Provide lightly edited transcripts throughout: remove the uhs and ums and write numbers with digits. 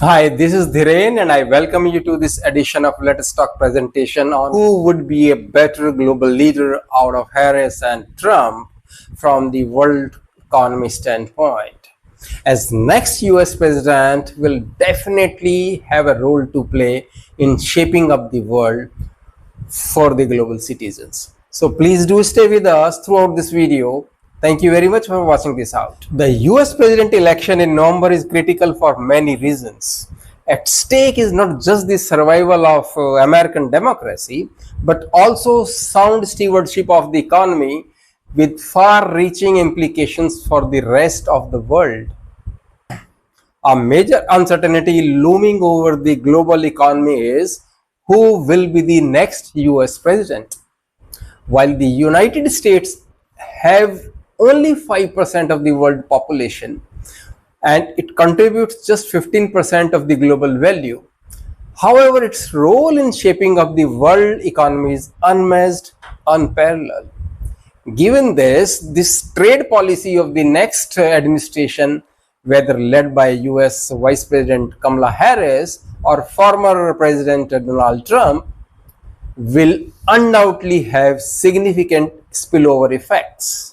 Hi, this is Dhiren and I welcome you to this edition of Let's Talk presentation on who would be a better global leader out of Harris and Trump from the world economy standpoint. As next US president will definitely have a role to play in shaping up the world for the global citizens. So please do stay with us throughout this video. Thank you very much for watching this out. The US president election in November is critical for many reasons. At stake is not just the survival of American democracy, but also sound stewardship of the economy with far-reaching implications for the rest of the world. A major uncertainty looming over the global economy is who will be the next US president. While the United States have only 5% of the world population and it contributes just 15% of the global value. However, its role in shaping up the world economy is unmatched, unparalleled. Given this trade policy of the next administration, whether led by US Vice President Kamala Harris or former President Donald Trump, will undoubtedly have significant spillover effects.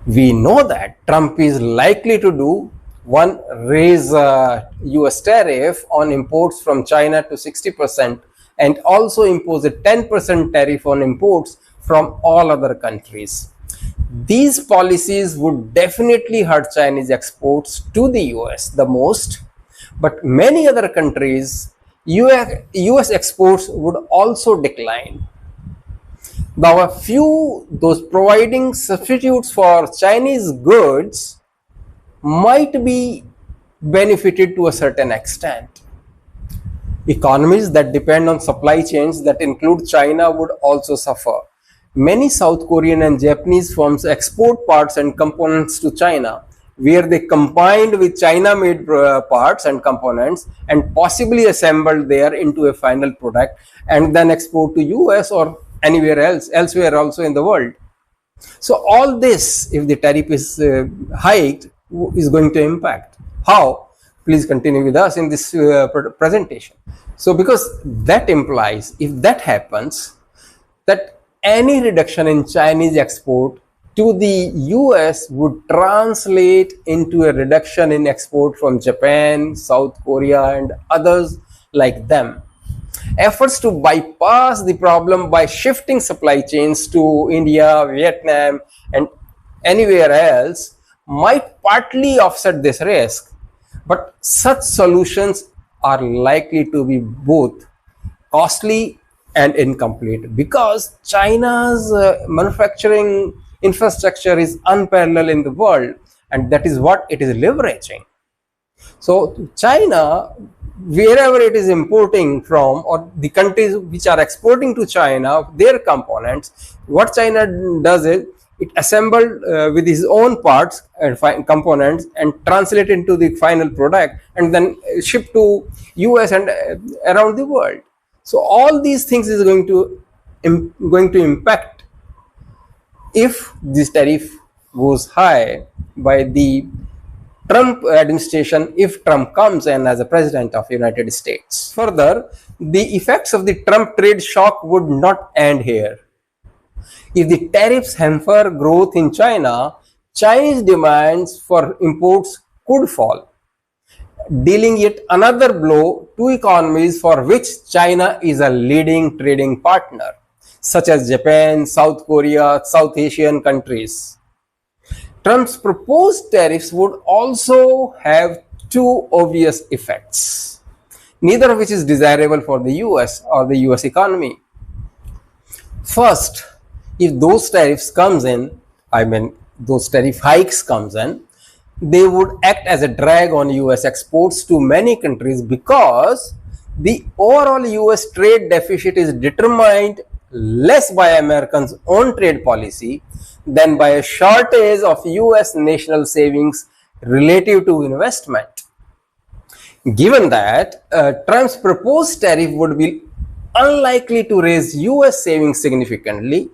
We know that Trump is likely to do one, raise US tariff on imports from China to 60% and also impose a 10% tariff on imports from all other countries. These policies would definitely hurt Chinese exports to the US the most, but many other countries, US exports would also decline. Now, a few those providing substitutes for Chinese goods might be benefited to a certain extent. Economies that depend on supply chains that include China would also suffer. Many South Korean and Japanese firms export parts and components to China, where they combined with China-made parts and components and possibly assembled there into a final product and then export to US or anywhere elsewhere also in the world. So all this, if the tariff is hiked, is going to impact. How? Please continue with us in this presentation. So because that implies, if that happens, that any reduction in Chinese export to the US would translate into a reduction in export from Japan, South Korea and others like them. Efforts to bypass the problem by shifting supply chains to India, Vietnam, and anywhere else might partly offset this risk, but such solutions are likely to be both costly and incomplete because China's manufacturing infrastructure is unparalleled in the world, and that is what it is leveraging. So China, wherever it is importing from, or the countries which are exporting to China their components, what China does is it assembled with its own parts and components and translate into the final product and then ship to US and around the world. So all these things is going to impact if this tariff goes high by the Trump administration, if Trump comes in as a president of the United States. Further, the effects of the Trump trade shock would not end here. If the tariffs hamper growth in China, Chinese demands for imports could fall, dealing yet another blow to economies for which China is a leading trading partner, such as Japan, South Korea, South Asian countries. Trump's proposed tariffs would also have two obvious effects, neither of which is desirable for the US or the US economy. First, if those tariffs comes in, those tariff hikes comes in, they would act as a drag on US exports to many countries because the overall US trade deficit is determined less by Americans' own trade policy than by a shortage of US national savings relative to investment. Given that Trump's proposed tariff would be unlikely to raise US savings significantly,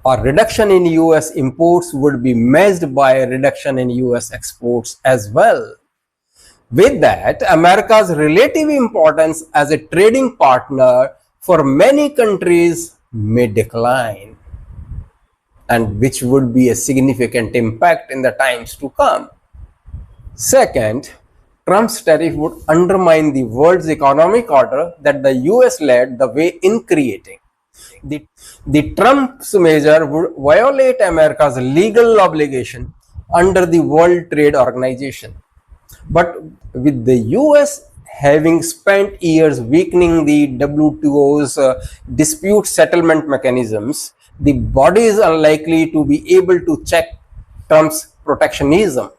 a reduction in US imports would be matched by a reduction in US exports as well. With that, America's relative importance as a trading partner for many countries may decline, and which would be a significant impact in the times to come. Second, Trump's tariff would undermine the world's economic order that the US led the way in creating. The Trump's measure would violate America's legal obligation under the World Trade Organization. But with the US having spent years weakening the WTO's dispute settlement mechanisms, the body is unlikely to be able to check Trump's protectionism.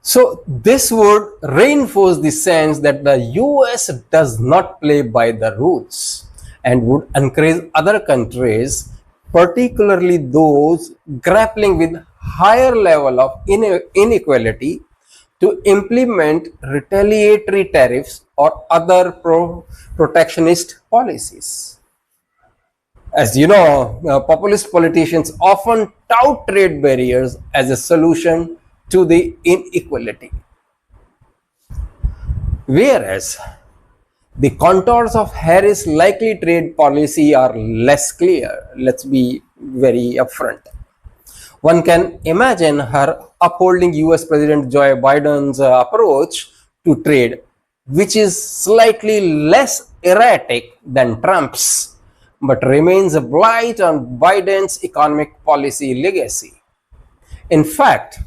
So this would reinforce the sense that the US does not play by the rules and would encourage other countries, particularly those grappling with higher level of inequality, to implement retaliatory tariffs or other protectionist policies. As you know, populist politicians often tout trade barriers as a solution to the inequality, whereas the contours of Harris' likely trade policy are less clear. Let's be very upfront. One can imagine her upholding US President Joe Biden's approach to trade, which is slightly less erratic than Trump's, but remains a blight on Biden's economic policy legacy. In fact,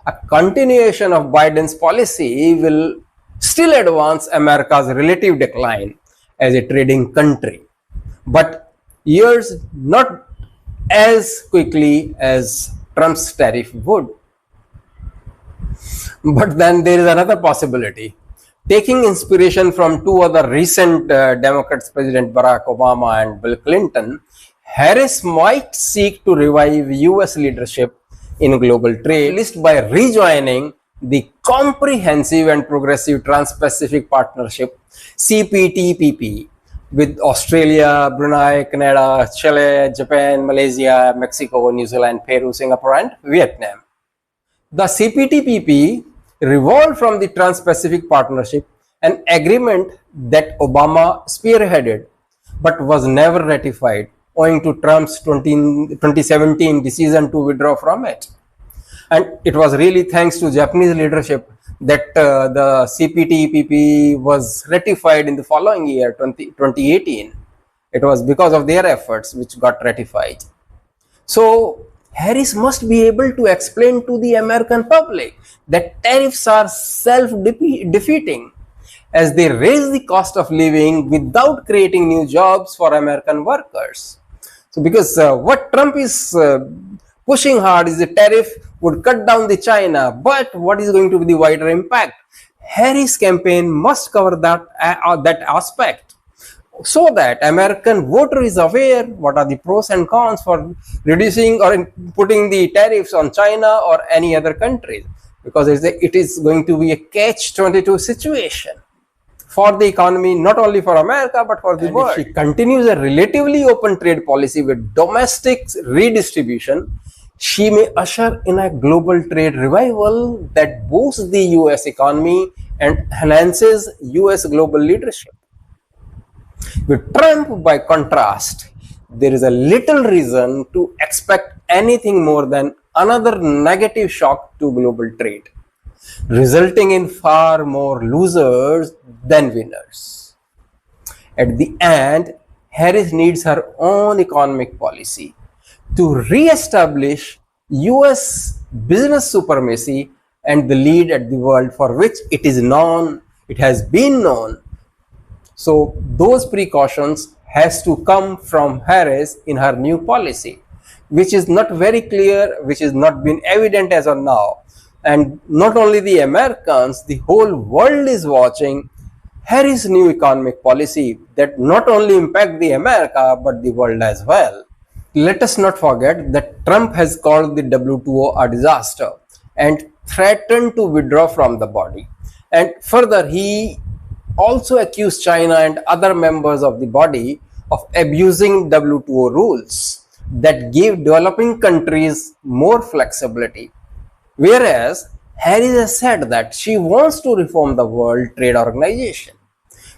a continuation of Biden's policy will still advance America's relative decline as a trading country, but years not as quickly as Trump's tariff would. But then there is another possibility. Taking inspiration from two other recent Democrats, President Barack Obama and Bill Clinton, Harris might seek to revive US leadership in global trade, at least by rejoining the Comprehensive and Progressive Trans-Pacific Partnership (CPTPP) with Australia, Brunei, Canada, Chile, Japan, Malaysia, Mexico, New Zealand, Peru, Singapore, and Vietnam. The CPTPP revolved from the Trans-Pacific Partnership, an agreement that Obama spearheaded but was never ratified owing to Trump's 2017 decision to withdraw from it. And it was really thanks to Japanese leadership that the CPTPP was ratified in the following year, 2018. It was because of their efforts which got ratified. So Harris must be able to explain to the American public that tariffs are self-defeating, as they raise the cost of living without creating new jobs for American workers. So because what Trump is pushing hard is the tariff would cut down the China, but what is going to be the wider impact? Harris' campaign must cover that aspect, so that American voter is aware what are the pros and cons for reducing or putting the tariffs on China or any other country, because it is going to be a catch-22 situation for the economy, not only for America but for the world. If she continues a relatively open trade policy with domestic redistribution, she may usher in a global trade revival that boosts the US economy and enhances US global leadership. With Trump, by contrast, there is a little reason to expect anything more than another negative shock to global trade, resulting in far more losers than winners. At the end, Harris needs her own economic policy to re-establish US business supremacy and the lead at the world for which it has been known. So those precautions has to come from Harris in her new policy, which is not very clear, which is not been evident as of now. And not only the Americans, the whole world is watching Harris' new economic policy that not only impact the America but the world as well. Let us not forget that Trump has called the WTO a disaster and threatened to withdraw from the body. And further, he also accused China and other members of the body of abusing WTO rules that give developing countries more flexibility, whereas Harris has said that she wants to reform the World Trade Organization,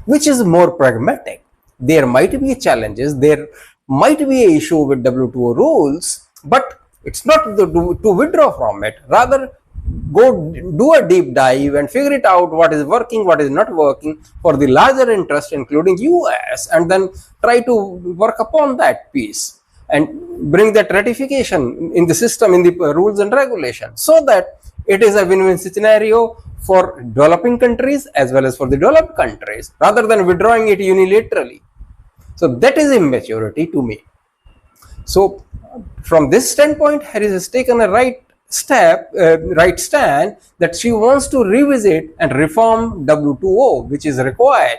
which is more pragmatic. There might be challenges, there might be an issue with WTO rules, but it's not to withdraw from it. Rather, go do a deep dive and figure it out what is working, what is not working for the larger interest, including US, and then try to work upon that piece and bring that ratification in the system, in the rules and regulations, so that it is a win-win scenario for developing countries as well as for the developed countries, rather than withdrawing it unilaterally. So that is immaturity to me. So from this standpoint, Harris has taken a right stand that she wants to revisit and reform WTO, which is required.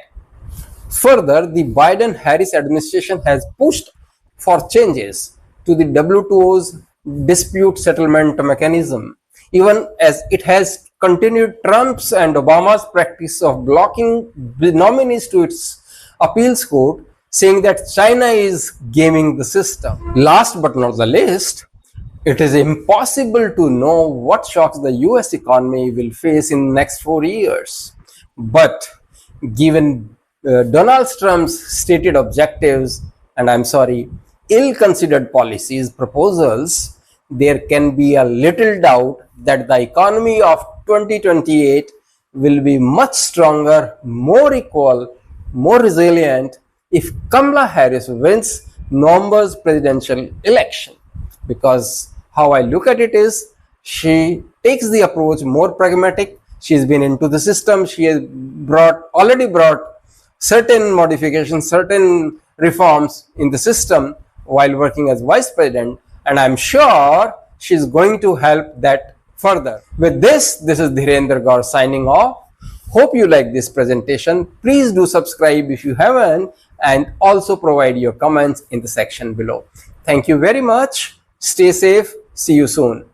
Further, the Biden-Harris administration has pushed for changes to the WTO's dispute settlement mechanism, even as it has continued Trump's and Obama's practice of blocking the nominees to its appeals court, saying that China is gaming the system. Last but not the least, it is impossible to know what shocks the US economy will face in the next 4 years. But given Donald Trump's stated objectives, and I'm sorry, ill-considered policies, proposals, there can be a little doubt that the economy of 2028 will be much stronger, more equal, more resilient if Kamala Harris wins November's presidential election. Because how I look at it is, she takes the approach more pragmatic. She's been into the system. She has already brought certain modifications, certain reforms in the system while working as vice president, and I'm sure she's going to help that further. With this is Dhirendra Gaur signing off. Hope you like this presentation. Please do subscribe if you haven't, and also provide your comments in the section below. Thank you very much. Stay safe. See you soon.